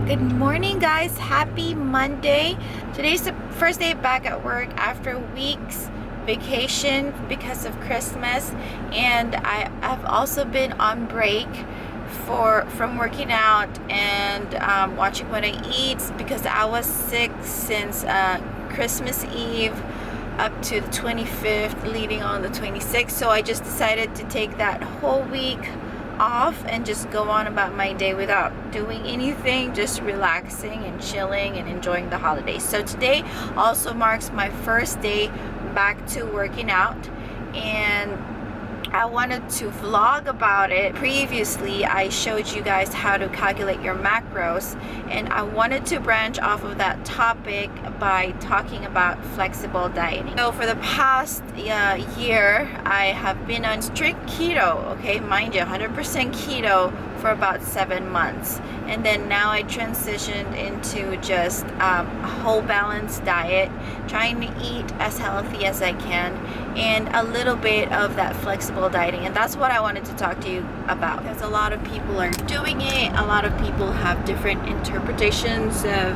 Good morning, guys. Happy Monday. Today's the first day back at work after weeks vacation because of Christmas, and I've also been on break from working out and watching what I eat because I was sick since Christmas Eve up to the 25th, leading on the 26th. So I just decided to take that whole week off and just go on about my day without doing anything, just relaxing and chilling and enjoying the holidays. So today also marks my first day back to working out, and I wanted to vlog about it. Previously I showed you guys how to calculate your macros, and I wanted to branch off of that topic by talking about flexible dieting. So for the past year I have been on strict keto, okay, mind you, 100% keto for about 7 months, and then now I transitioned into just a whole balanced diet, trying to eat as healthy as I can and a little bit of that flexible dieting. And that's what I wanted to talk to you about, because a lot of people are doing it. A lot of people have different interpretations of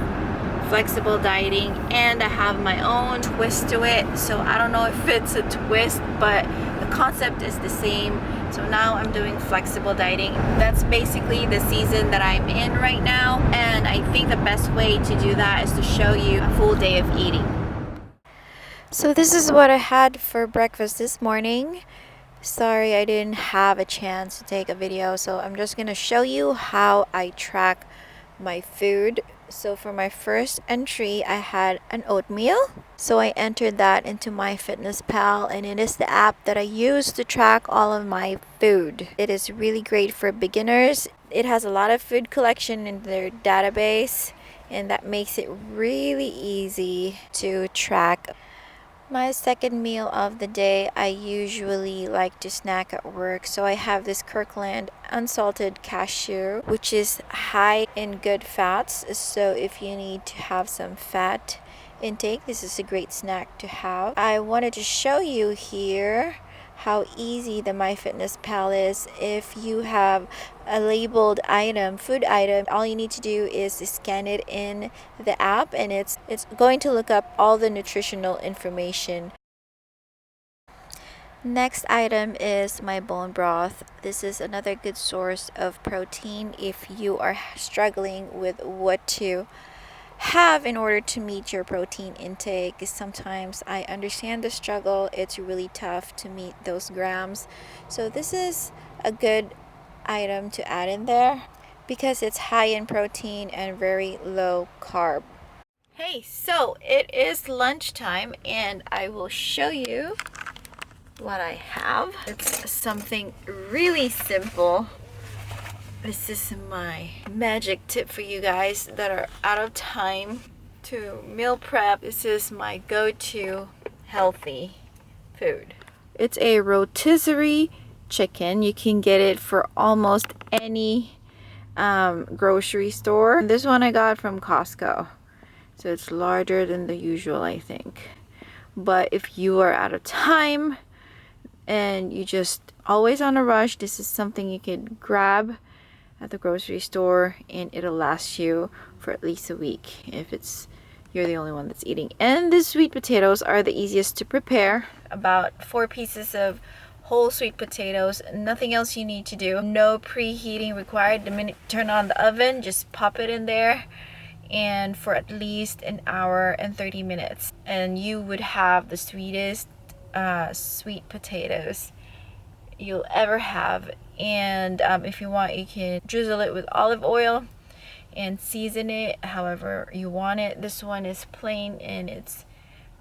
flexible dieting, and I have my own twist to it. So I don't know if it's a twist, but the concept is the same. So now I'm doing flexible dieting. That's basically the season that I'm in right now, and I think the best way to do that is to show you a full day of eating. So this is what I had for breakfast this morning. Sorry I didn't have a chance to take a video, so I'm just gonna show you how I track my food. So for my first entry, I had an oatmeal. So I entered that into MyFitnessPal, and it is the app that I use to track all of my food. It is really great for beginners. It has a lot of food collection in their database, and that makes it really easy to track. My second meal of the day, I usually like to snack at work. So I have this Kirkland unsalted cashew, which is high in good fats. So if you need to have some fat intake, this is a great snack to have. I wanted to show you here how easy the MyFitnessPal is. If you have a labeled item, food item, all you need to do is scan it in the app, and it's going to look up all the nutritional information. Next item is my bone broth. This is another good source of protein if you are struggling with what to have in order to meet your protein intake. Sometimes I understand the struggle. It's really tough to meet those grams. So this is a good item to add in there because it's high in protein and very low carb. Hey, so it is lunchtime, and I will show you what I have. It's something really simple. This is my magic tip for you guys that are out of time to meal prep. This is my go-to healthy food. It's a rotisserie chicken. You can get it for almost any grocery store. This one I got from Costco. So it's larger than the usual, I think. But if you are out of time and you just always on a rush, this is something you can grab at the grocery store, and it'll last you for at least a week if you're the only one that's eating. And the sweet potatoes are the easiest to prepare. About 4 pieces of whole sweet potatoes. Nothing else you need to do. No preheating required. The minute you turn on the oven, just pop it in there, and for at least an hour and 30 minutes, and you would have the sweetest sweet potatoes you'll ever have. And if you want, you can drizzle it with olive oil and season it however you want it. This one is plain, and it's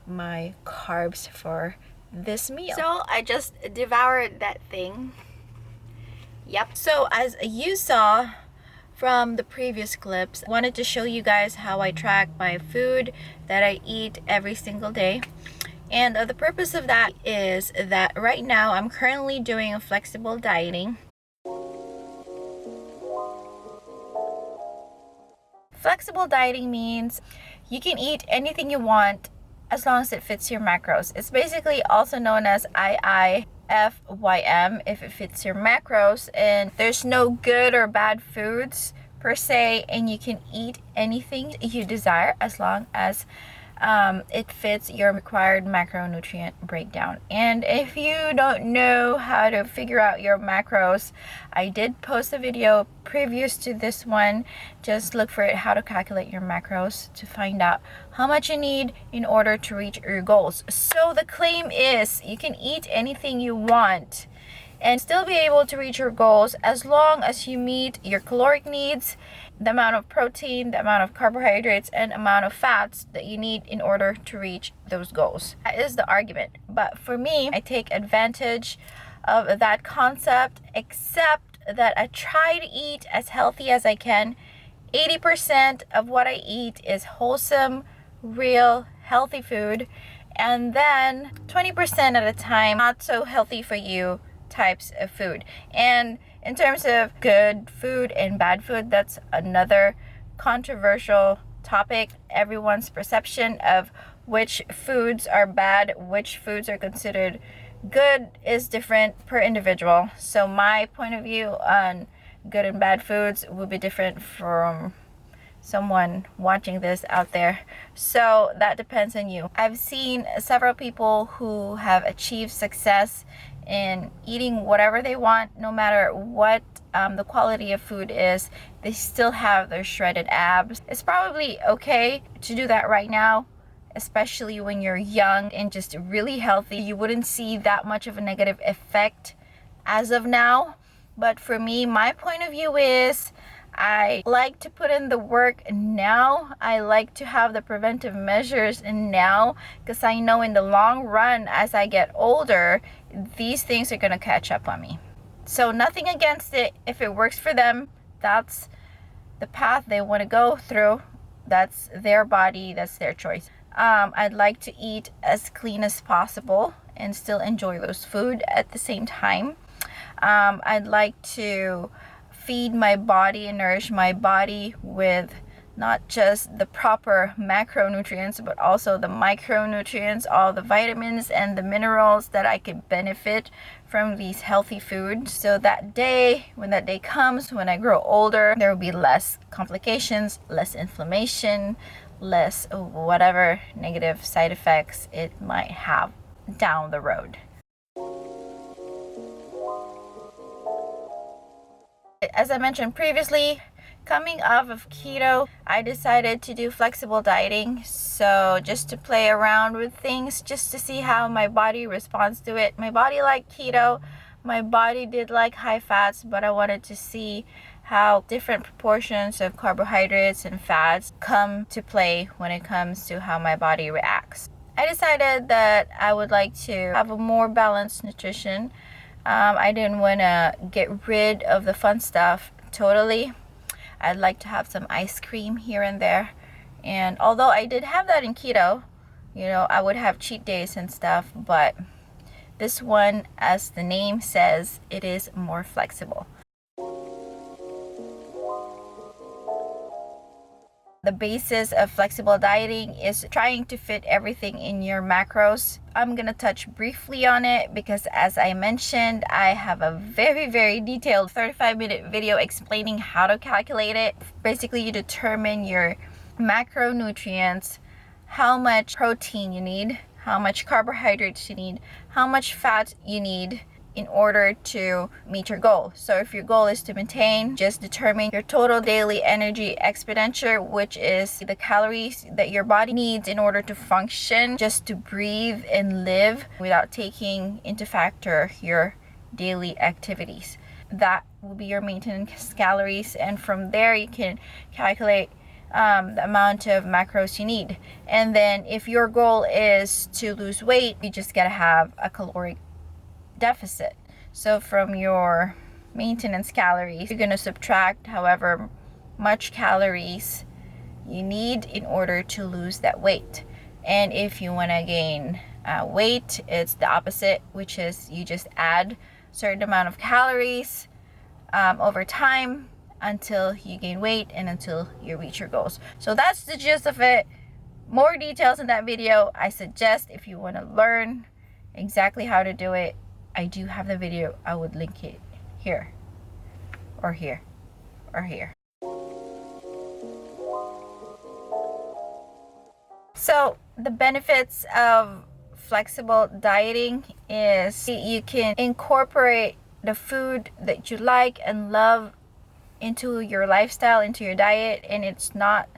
my carbs for this meal. So I just devoured that thing. Yep. So as you saw from the previous clips, I wanted to show you guys how I track my food that I eat every single day. And the purpose of that is that right now I'm currently doing a flexible dieting. Flexible dieting means you can eat anything you want as long as it fits your macros. It's basically also known as IIFYM, if it fits your macros, and there's no good or bad foods per se, and you can eat anything you desire as long as it fits your required macronutrient breakdown. And if you don't know how to figure out your macros, I did post a video previous to this one. Just look for it, how to calculate your macros, to find out how much you need in order to reach your goals. So the claim is you can eat anything you want and still be able to reach your goals as long as you meet your caloric needs, the amount of protein, the amount of carbohydrates, and amount of fats that you need in order to reach those goals. That is the argument. But for me, I take advantage of that concept, except that I try to eat as healthy as I can. 80% of what I eat is wholesome, real, healthy food. And then 20% at a time, not so healthy for you types of food. And in terms of good food and bad food, that's another controversial topic. Everyone's perception of which foods are bad, which foods are considered good is different per individual. So my point of view on good and bad foods will be different from someone watching this out there. So that depends on you. I've seen several people who have achieved success in eating whatever they want, no matter what the quality of food is. They still have their shredded abs. It's probably okay to do that right now, especially when you're young and just really healthy. You wouldn't see that much of a negative effect as of now. But for me, my point of view is I like to put in the work now. I like to have the preventive measures now, because I know in the long run, as I get older, these things are going to catch up on me. So nothing against it. If it works for them, that's the path they want to go through. That's their body, that's their choice. I'd like to eat as clean as possible and still enjoy those food at the same time. I'd like to feed my body and nourish my body with not just the proper macronutrients, but also the micronutrients, all the vitamins and the minerals that I could benefit from these healthy foods. So that day, when that day comes, when I grow older, there will be less complications, less inflammation, less whatever negative side effects it might have down the road. As I mentioned previously, coming off of keto, I decided to do flexible dieting. So just to play around with things, just to see how my body responds to it. My body liked keto. My body did like high fats, but I wanted to see how different proportions of carbohydrates and fats come to play when it comes to how my body reacts. I decided that I would like to have a more balanced nutrition. I didn't want to get rid of the fun stuff totally. I'd like to have some ice cream here and there. And although I did have that in keto, I would have cheat days and stuff, but this one, as the name says, it is more flexible. The basis of flexible dieting is trying to fit everything in your macros. I'm going to touch briefly on it because, as I mentioned, I have a very, very detailed 35-minute video explaining how to calculate it. Basically, you determine your macronutrients, how much protein you need, how much carbohydrates you need, how much fat you need in order to meet your goal. So if your goal is to maintain, just determine your total daily energy expenditure, which is the calories that your body needs in order to function, just to breathe and live without taking into factor your daily activities. That will be your maintenance calories, and from there you can calculate the amount of macros you need. And then if your goal is to lose weight, you just gotta have a caloric deficit. So from your maintenance calories, you're going to subtract however much calories you need in order to lose that weight. And if you want to gain weight, it's the opposite, which is you just add a certain amount of calories over time until you gain weight and until you reach your goals. So that's the gist of it. More details in that video. I suggest, if you want to learn exactly how to do it, I do have the video. I would link it here or here or here. So the benefits of flexible dieting is you can incorporate the food that you like and love into your lifestyle, into your diet, and it's not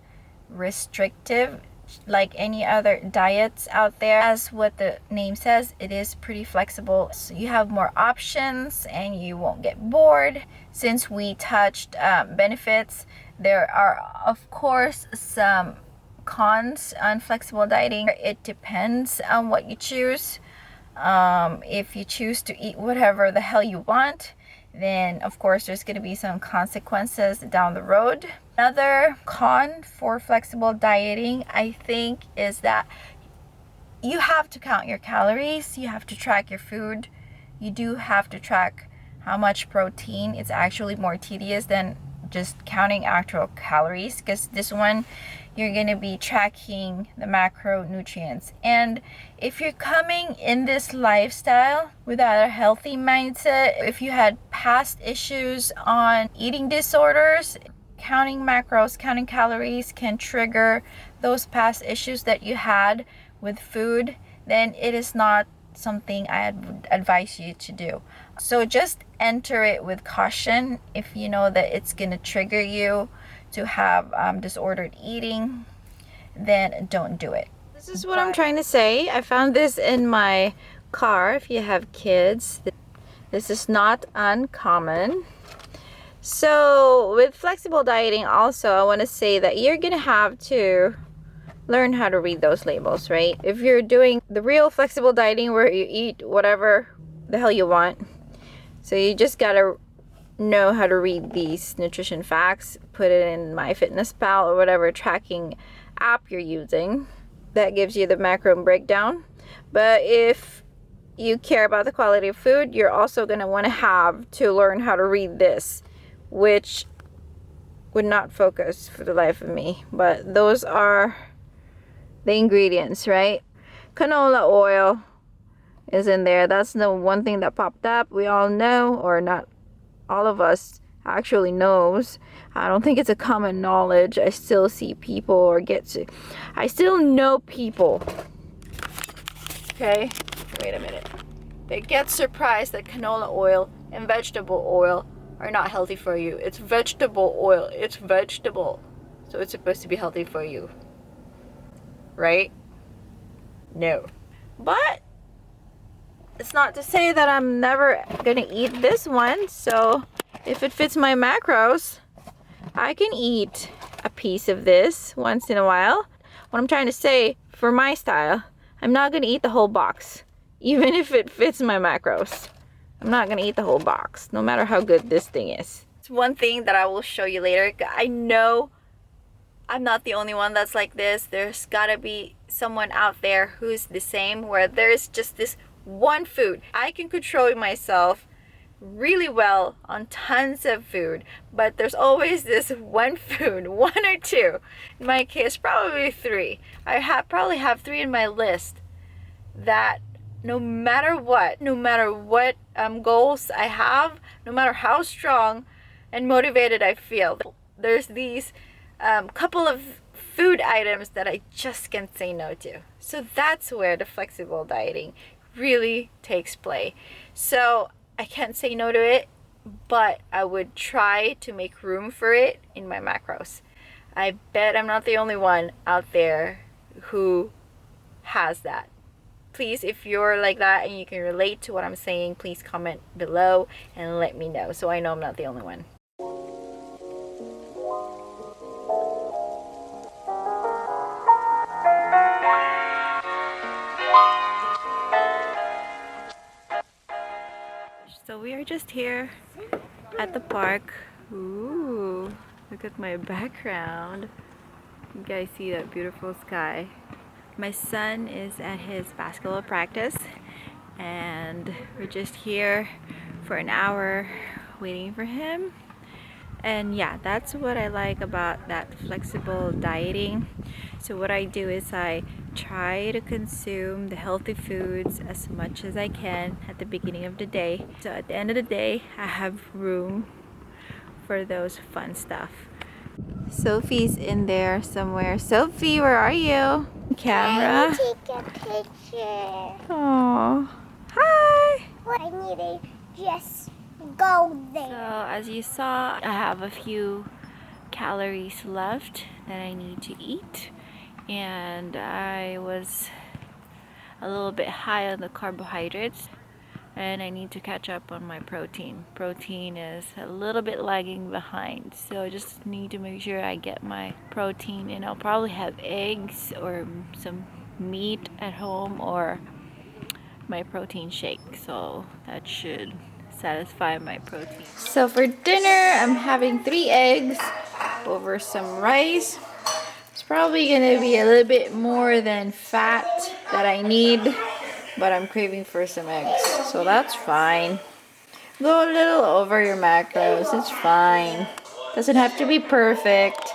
restrictive like any other diets out there. As what the name says, it is pretty flexible, so you have more options and you won't get bored. Since we touched benefits, there are of course some cons on flexible dieting. It depends on what you choose. If you choose to eat whatever the hell you want, then of course there's going to be some consequences down the road. Another con for flexible dieting, I think, is that you have to count your calories, you have to track your food, you do have to track how much protein. It's actually more tedious than just counting actual calories, because this one you're going to be tracking the macronutrients. And if you're coming in this lifestyle without a healthy mindset, if you had past issues on eating disorders, counting macros, counting calories can trigger those past issues that you had with food, then it is not something I would advise you to do. So just enter it with caution. If you know that it's going to trigger you to have disordered eating, then don't do it. This is what I'm trying to say. I found this in my car. If you have kids, this is not uncommon. So with flexible dieting also, I want to say that you're going to have to learn how to read those labels, right? If you're doing the real flexible dieting where you eat whatever the hell you want, so you just gotta know how to read these nutrition facts, put it in MyFitnessPal or whatever tracking app you're using. That gives you the macro breakdown. But if you care about the quality of food, you're also gonna want to have to learn how to read this, which would not focus for the life of me. But those are the ingredients, right? Canola oil is in there. That's the one thing that popped up. We all know, or not all of us actually knows. I don't think it's a common knowledge. I still see people I still know people, okay, wait a minute, they get surprised that canola oil and vegetable oil are not healthy for you. It's vegetable oil, it's vegetable, so it's supposed to be healthy for you, right? No. But it's not to say that I'm never gonna eat this one. So if it fits my macros, I can eat a piece of this once in a while. What I'm trying to say, for my style, I'm not gonna eat the whole box, even if it fits my macros. I'm not gonna eat the whole box, no matter how good this thing is. It's one thing that I will show you later. I know I'm not the only one that's like this. There's gotta be someone out there who's the same, where there's just this one food. I can control myself really well on tons of food, but there's always this one food, one or two. In my case, probably three. I probably have three in my list that no matter what goals I have, no matter how strong and motivated I feel, there's these couple of food items that I just can't say no to. So that's where the flexible dieting really takes play. So I can't say no to it, but I would try to make room for it in my macros. I bet I'm not the only one out there who has that. Please, if you're like that and you can relate to what I'm saying, please comment below and let me know, so I know I'm not the only one. So we are just here at the park. Ooh, look at my background. You guys see that beautiful sky. My son is at his basketball practice and we're just here for an hour waiting for him. And yeah, that's what I like about that flexible dieting. So what I do is I try to consume the healthy foods as much as I can at the beginning of the day. So at the end of the day, I have room for those fun stuff. Sophie's in there somewhere. Sophie, where are you? Camera. Take a picture. Oh, hi. I need to just go there. So as you saw, I have a few calories left that I need to eat, and I was a little bit high on the carbohydrates, and I need to catch up on my protein. Protein is a little bit lagging behind, so I just need to make sure I get my protein, and I'll probably have eggs or some meat at home or my protein shake, so that should satisfy my protein. So for dinner, I'm having 3 eggs over some rice. It's probably gonna be a little bit more than fat that I need, but I'm craving for some eggs, so that's fine. Go a little over your macros, it's fine. Doesn't have to be perfect.